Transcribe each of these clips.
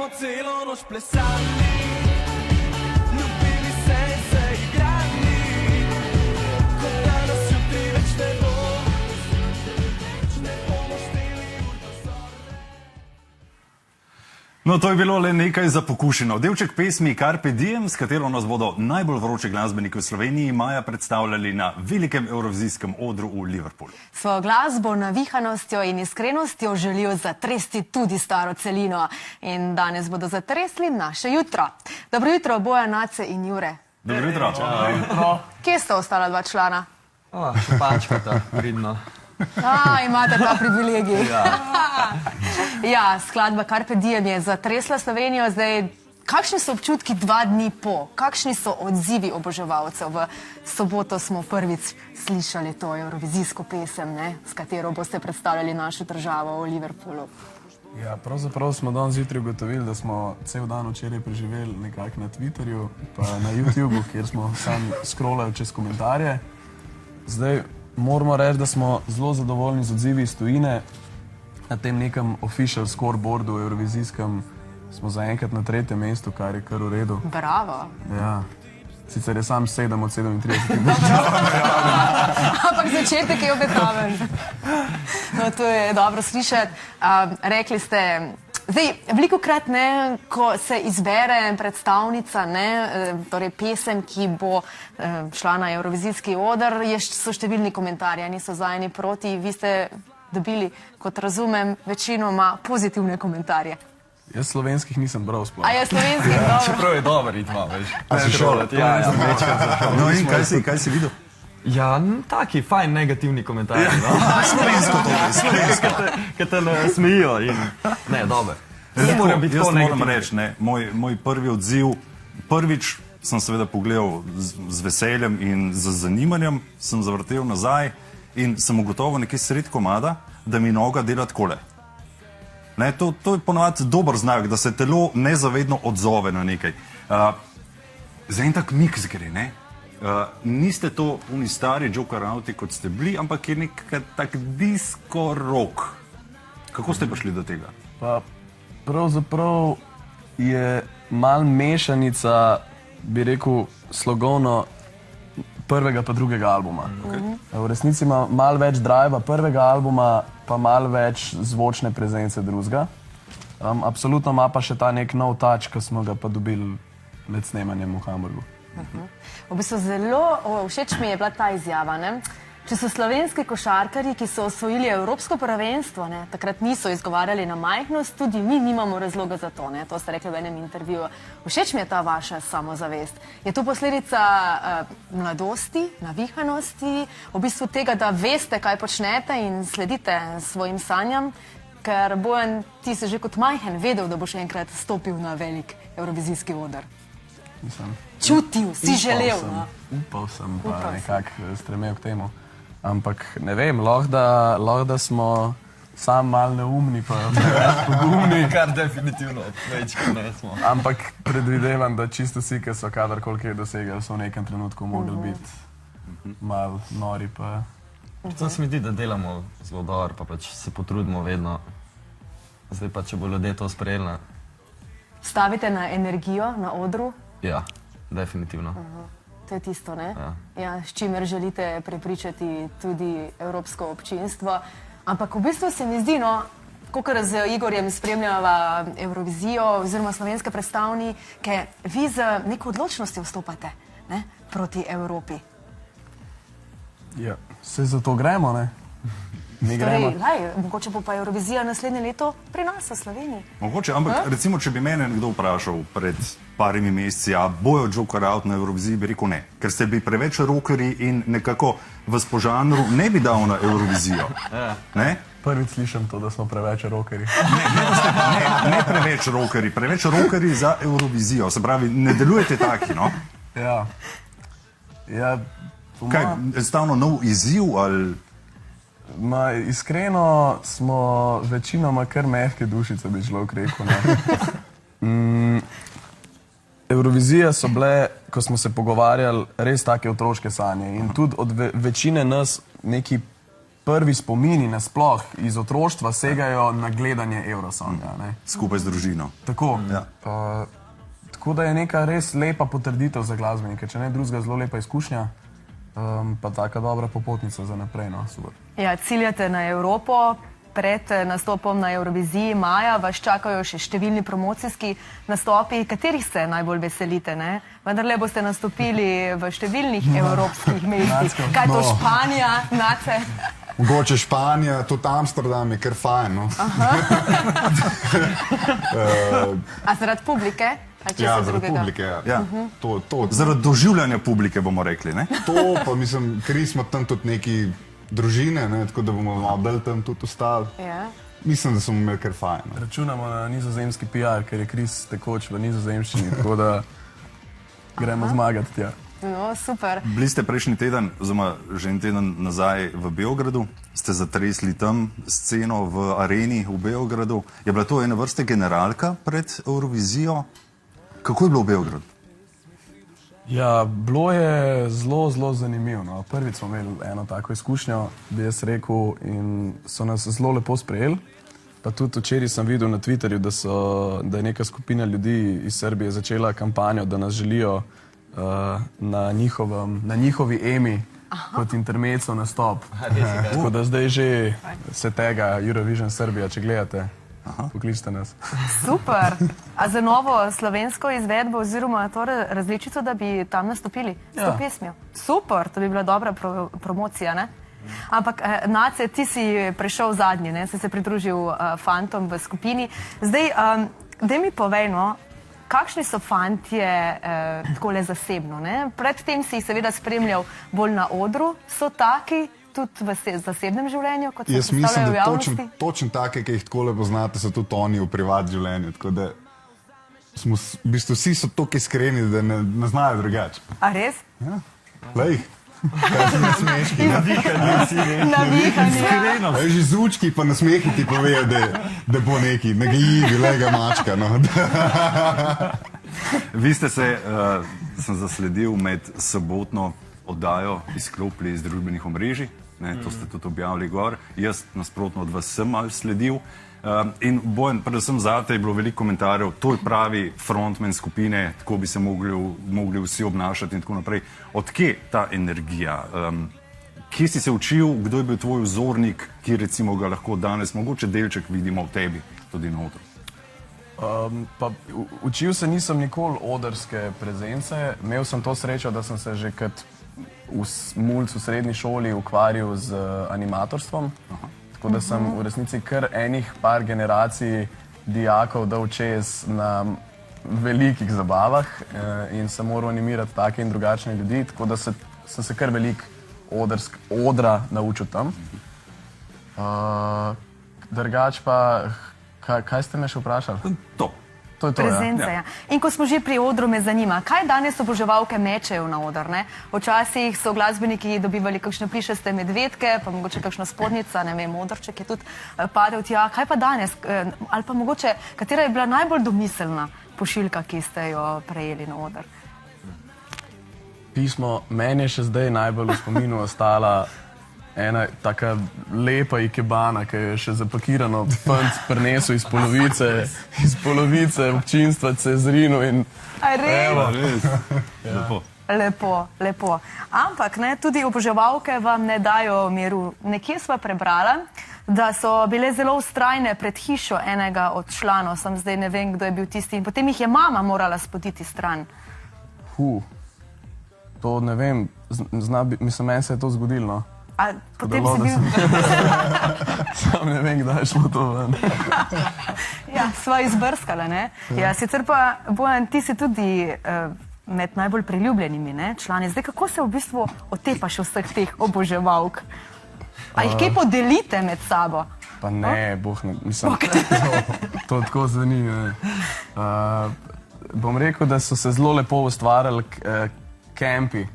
smo celo noč plesali, ljubili se in se igrali, kot da nas jutri več ne bo, ne bomo šteli ur dozorne. No, to je bilo le nekaj za pokušino. Delček pesmi Carpe Diem, s katero nas bodo najbolj vroči glasbeniki v Sloveniji maja predstavljali na velikem evrovizijskem odru v Liverpoolu. Svojo glasbo, navihanostjo in iskrenostjo želijo zatresti tudi staro celino. In danes bodo zatresli naše jutro. Dobro jutro, Boja, Nace in Jure. Dobro jutro. Kje sta ostala dva člana? Špačkata, vidno. Imate ta privilegij. Ja, skladba Carpe Diem je zatresla Slovenijo. Zdaj, kakšni so občutki 2 dni po? Kakšni so odzivi oboževalcev? V soboto smo prvič slišali to evrovizijsko pesem, s katero boste predstavljali našo državo v Liverpoolu. Ja, pravzaprav smo danes zjutraj ugotovili, da smo cel dan včeraj preživeli nekako na Twitterju pa na YouTubeu, kjer smo sam scrollali čez komentarje. Zdaj, moramo reči, da smo zelo zadovoljni z odzivi iz tujine. Na tem nekem official scoreboardu evrovizijskem smo zaenkrat na 3. mestu, kar je kar v redu. Bravo. Ja. Sicer je sam 7 od 37. Ampak začetek je obetaven. No, to je dobro slišati. Rekli ste, zdaj, velikokrat, ko se izbere predstavnica, torej pesem, ki bo šla na evrovizijski oder, so številni komentarji, niso za eni proti. Vi ste dobili, kot razumem, večinoma pozitivne komentarje. Jaz slovenskih nisem bral sploh. A je slovenskih dobro? Čeprav je dober ritma, veš. A si šel? Ja, večkrat za šel. No in kaj si videl? Ja, taki fajn negativni komentarji, no. Slovensko to je, slovensko. Ki te smejijo in... Ne, dober. Jaz moram reči, moj prvi odziv, prvič sem seveda pogledal z veseljem in z zanimanjem, sem zavrtel nazaj in sem ugotovil nekaj sred komada, da mi noga dela takole. To je ponovadi dober znak, da se telo nezavedno odzove na nekaj. Za en tak miks gre, ne? Niste to oni stari jokeravti, kot ste bili, ampak je nek tak disco rock. Kako ste prišli do tega? Pa pravzaprav je mal mešanica, bi rekel, slogovno prvega pa drugega albuma. V resnici ima malo več driva prvega albuma, pa malo več zvočne prezence drugega. Absolutno ima pa še ta nek nov touch, ki smo ga pa dobili med snemanjem v Hamburgu. V bistvu zelo všeč mi je bila ta izjava, Če so slovenski košarkarji, ki so osvojili evropsko prvenstvo, takrat niso izgovarjali na majhnost, tudi mi nimamo razloga za to, to ste rekli v enem intervjuju. Všeč mi je ta vaša samozavest. Je to posledica mladosti, navihanosti, v bistvu tega, da veste, kaj počnete in sledite svojim sanjam, ker Bojan, ti si že kot majhen vedel, da boš enkrat stopil na velik evrovizijski oder. Čutil, si želel. Upal sem, pa nekako stremel k temu. Ampak ne vem, lahko da smo sam mal neumni, pa preveč pogumni. Kar definitivno, večkrat ne smo. Ampak predvidevam, da čisto vsi, ki so kadarkoli kaj dosegali, so v nekem trenutku mogli biti mal nori. To se mi zdi, da delamo zelo dobro, pa pač se potrudimo vedno. Zdaj pa, če bo ljudje to sprejeli. Stavite na energijo, na odru? Ja, definitivno. To je tisto, Ja, s čimer želite prepričati tudi evropsko občinstvo. Ampak v bistvu se mi zdi, kakor z Igorjem spremljava Evrovizijo oziroma slovenske predstavnike, vi z neko odločnostjo vstopate proti Evropi. Ja, se zato gremo, ne? Mi gremo. Mogoče bo pa Evrovizija naslednje leto pri nas v Sloveniji. Mogoče, ampak recimo, če bi mene nekdo vprašal pred parimi meseci, a bojo joker out na Evroviziji, bi rekel ne. Ker ste bili preveč rockerji in nekako vas po žanru ne bi dal na Evrovizijo. Prvič slišim to, da smo preveč rockerji. Ne preveč rockerji, preveč rockerji za Evrovizijo. Se pravi, ne delujete taki, no? Ja. Kaj, enostavno nov izziv ali... Iskreno smo večinoma kar mehke dušice, bi človek rekel. Evrovizije so bile, ko smo se pogovarjali, res take otroške sanje. In tudi od večine nas neki prvi spomini nasploh iz otroštva segajo na gledanje Eurosonga. Ne. Skupaj z družino. Tako. Ja. Tako da je neka res lepa potrditev za glasbenike, če ne drugega zelo lepa izkušnja, pa taka dobra popotnica za naprej. No, super. Ja, ciljate na Evropo. Pred nastopom na Euroviziji maja vas čakajo še številni promocijski nastopi, katerih se najbolj veselite, ne? Vendarle boste nastopili v številnih evropskih mestih. Kaj je to, Španija, Nace? Mogoče Španija, tudi Amsterdam je kar fajn. No? A zaradi publike? Ja, zaradi publike, ja. Ja. To, Zaradi doživljanja publike bomo rekli, ne? to pa mislim, ker smo tam tudi neki družine, ne, tako da bomo malo bolj tam tudi ostali. Ja. Mislim, da smo imeli kar fajn. No. Računamo na nizozemski PR, ker je Kris tekoč v nizozemščini, tako da gremo zmagati tja. No, super. Bili ste prejšnji teden, oziroma že en teden nazaj v Beogradu, ste zatresli tam sceno v areni v Beogradu. Je bila to ena vrste generalka pred Eurovizijo? Kako je bilo v Beogradu? Ja, bilo je zelo, zelo zanimivo. No. Prvič smo imeli eno tako izkušnjo, bi jaz rekel, in so nas zelo lepo sprejeli. Pa tudi včeraj sem videl na Twitterju, da je neka skupina ljudi iz Srbije začela kampanjo, da nas želijo na njihovi EMI kot intermezzo nastop. Tako da zdaj že se tega Eurovision Srbija, če gledate, pokličite nas. Super. A za novo slovensko izvedbo oziroma to različico, da bi tam nastopili s to pesmijo? Super, to bi bila dobra promocija, ne? Ampak, Nace, ti si prišel zadnji, ne? Si se pridružil fantom v skupini. Zdaj, daj mi povej, no, kakšni so fantje takole zasebno, ne? Predtem si jih seveda spremljal bolj na odru, so taki tudi v zasebnem življenju, kot se predstavljajo v javnosti? Jaz mislim, da točno take, ki jih tako lepo znate, so tudi oni v privat življenju. Tako da smo, v bistvu vsi so toliko iskreni, da ne znajo drugače. A res? Ja, lej. Kaj so nasmeški? Navihani. Že zvučki pa nasmehi ti povejo, da bo neki nagijivi, lega mačka. No. Vi ste se, sem zasledil, med sobotno oddajo izklopili iz družbenih omrežij, ne, to ste tudi objavili gor. Jaz nasprotno od vas sem malo sledil. In Bojan, predvsem zate je bilo veliko komentarjev, to je pravi frontman skupine, tako bi se mogli vsi obnašati in tako naprej. Odkje ta energija? Kje si se učil, kdo je bil tvoj vzornik, ki recimo ga lahko danes, mogoče delček vidimo v tebi, tudi na odru? Učil se nisem nikoli odrske prezence, imel sem to srečo, da sem se že kot mulc v srednji šoli ukvarjal z animatorstvom. Tako da sem v resnici kar enih par generacij dijakov dal čez na velikih zabavah in sem moral animirati take in drugačne ljudi, tako da sem se kar velik odra naučil tam. Drugač pa, kaj ste me še vprašali? To. To je to, Prezence, ja. In ko smo že pri odru, me zanima, kaj danes oboževalke mečejo na oder, ne? Včasih so glasbeniki dobivali kakšne plišaste medvedke, pa mogoče kakšna spodnjica, ne vem, odrček je tudi padel tja. Kaj pa danes? Ali pa mogoče, katera je bila najbolj domiselna pošiljka, ki ste jo prejeli na oder? Pismo, meni je še zdaj najbolj v spominu ostala ena taka lepa ikebana, ki je še zapakirano fant prinesel iz polovice občinstva Cezrinu in Evo. Lepo. Lepo. Ampak ne, tudi oboževalke vam ne dajo miru. Nekje sva prebrala, da so bile zelo vztrajne pred hišo enega od članov, sem zdaj ne vem, kdo je bil tisti, in potem jih je mama morala spoditi stran. To ne vem, mislim, meni se je to zgodilo, no. A potem si bil... Sam ne vem, kdaj je šlo to ven. Ja, sva izbrskala, ne? Ja, sicer pa, Bojan, ti si tudi med najbolj priljubljenimi, ne, člani. Zdaj, kako se v bistvu otepaš vseh teh oboževalk? A jih kaj podelite med sabo? Pa ne, boh ne, mislim, to tako zveni, ne. Bom rekel, da so se zelo lepo ustvarjali kempi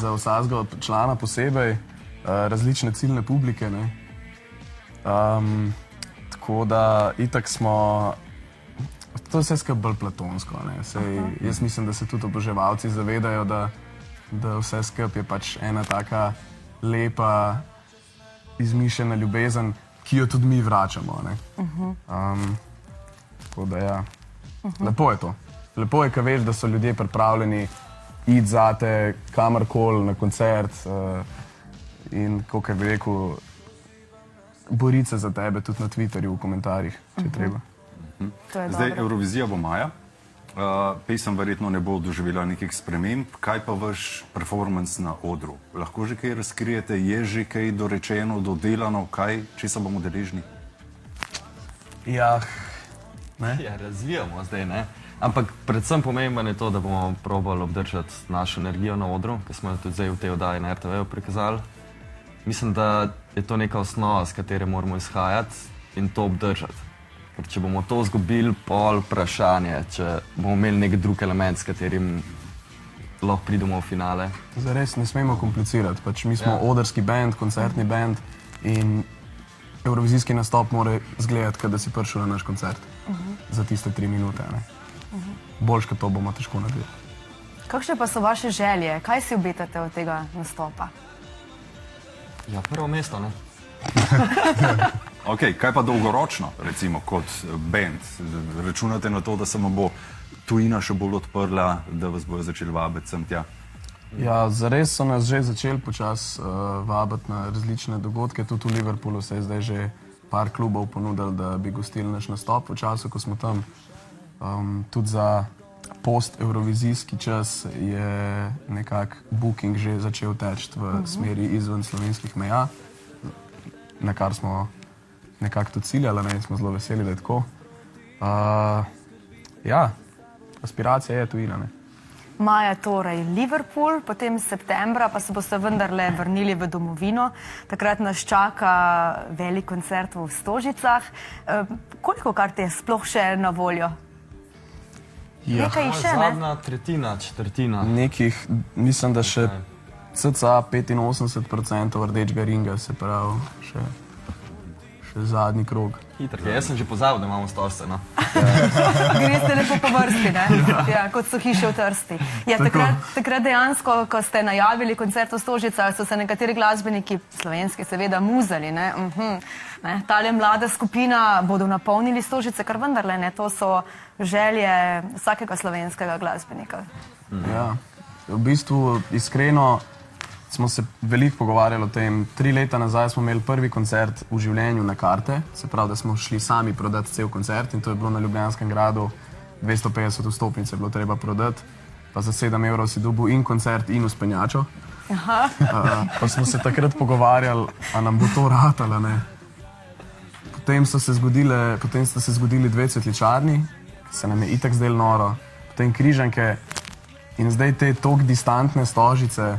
za vsakega člana posebej, različne ciljne publike, ne. Tako da itak smo, to je vse skupaj bolj platonsko, ne. Sej, jaz mislim, da se tudi oboževalci zavedajo, da vse skupaj je pač ena taka lepa izmišljena ljubezen, ki jo tudi mi vračamo. Ne? Tako da ja, lepo je to. Lepo je, ko veš, da so ljudje pripravljeni iti zate kamorkoli na koncert in, kako bi rekel, boriti se za tebe tudi na Twitterju, v komentarjih, če treba. To je Zdaj, dobro. Eurovizija bo maja. Pesem verjetno ne bo doživela nekih sprememb. Kaj pa vaš performance na odru? Lahko že kaj razkrijete? Je že kaj dorečeno, dodelano? Kaj, česa bomo deležni? Ja, Ja, razvijamo zdaj, ne? Ampak predvsem pomembno je to, da bomo probali obdržati našo energijo na odru, ki smo jo tudi zdaj v tej oddaji na RTV prikazali. Mislim, da je to neka osnova, z katere moramo izhajati in to obdržati. Ker če bomo to izgubili, pol vprašanje, če bomo imeli nek drug element, s katerim lahko pridemo v finale. zares ne smemo komplicirati. Pač mi smo odrski band, koncertni band in evrovizijski nastop mora izgledati, kot da si prišel na naš koncert za tiste 3 minute. Boljš, kot to bomo težko naredili. Kakšne pa so vaše želje? Kaj si obetate od tega nastopa? Ja, prvo mesto, ne? Okay, kaj pa dolgoročno, recimo kot band? Računate na to, da se vam bo tujina še bolj odprla, da vas bojo začeli vabiti sem tja? Ja, zares so nas že začeli počasi vabiti na različne dogodke. Tudi v Liverpoolu se je zdaj že par klubov ponudili, da bi gostili naš nastop v času, ko smo tam. Tudi za post-evrovizijski čas je nekako booking že začel teči v smeri izven slovenskih meja, na kar smo nekako tudi ciljali, ne, in smo zelo veseli, da je tako. Ja, aspiracija je tujina, ne. Maja torej Liverpool, potem septembra pa se boste vendarle vrnili v domovino. Takrat nas čaka velik koncert v Stožicah. Koliko kart je sploh še na voljo? Nekaj jih še, ne? Zadnja tretjina, četrtina. Nekih, mislim, da še cca 85% rdečega ringa, se pravi, še zadnji krog. Hitro. Jaz sem že pozabil, da imamo stožce, no. Greste lepo po vrsti, ne? Ja, kot so hiše v Trsti. Ja, takrat dejansko, ko ste najavili koncert v Stožicah, so se nekateri glasbeniki, slovenski seveda, muzali, ne? Tale mlada skupina bodo napolnili Stožice, kar vendarle, ne? To so želje vsakega slovenskega glasbenika. Ja, v bistvu iskreno smo se veliko pogovarjali o tem. 3 leta nazaj smo imeli prvi koncert v življenju na karte, se pravi, da smo šli sami prodati cel koncert in to je bilo na Ljubljanskem gradu, 250 vstopnic je bilo treba prodati, pa za 7 evrov si dobil in koncert in vzpenjačo. Pa smo se takrat pogovarjali, a nam bo to ratalo, ne. Potem sta se zgodili 2 cvetličarni, ki se nam je itak zdelo noro, potem Križanke in zdaj te toliko distantne Stožice.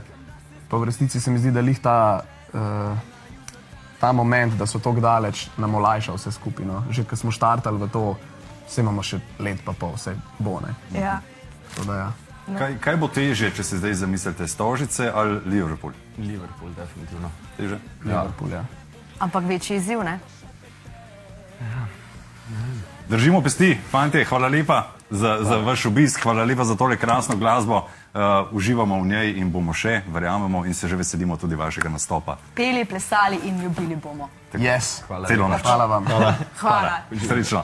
Pa v resnici se mi zdi, da lih ta moment, da so tako daleč, nam olajša vse skupaj. No. Že ko smo štartali v to, vse imamo še let pa pol, vse bo, ne. Ja. Da, ja. Kaj bo težje, če se zdaj zamislite, Stožice ali Liverpool? Liverpool, definitivno. Teže? Liverpool, ja. Ampak večji izziv, ne? Držimo pesti, fantje, hvala lepa za vaš obisk, hvala lepa za tole krasno glasbo. Uživamo v njej in bomo še, verjamemo, in se že veselimo tudi vašega nastopa. Peli, plesali in ljubili bomo. Yes. Celo noč. Hvala vam. Hvala. Srečno.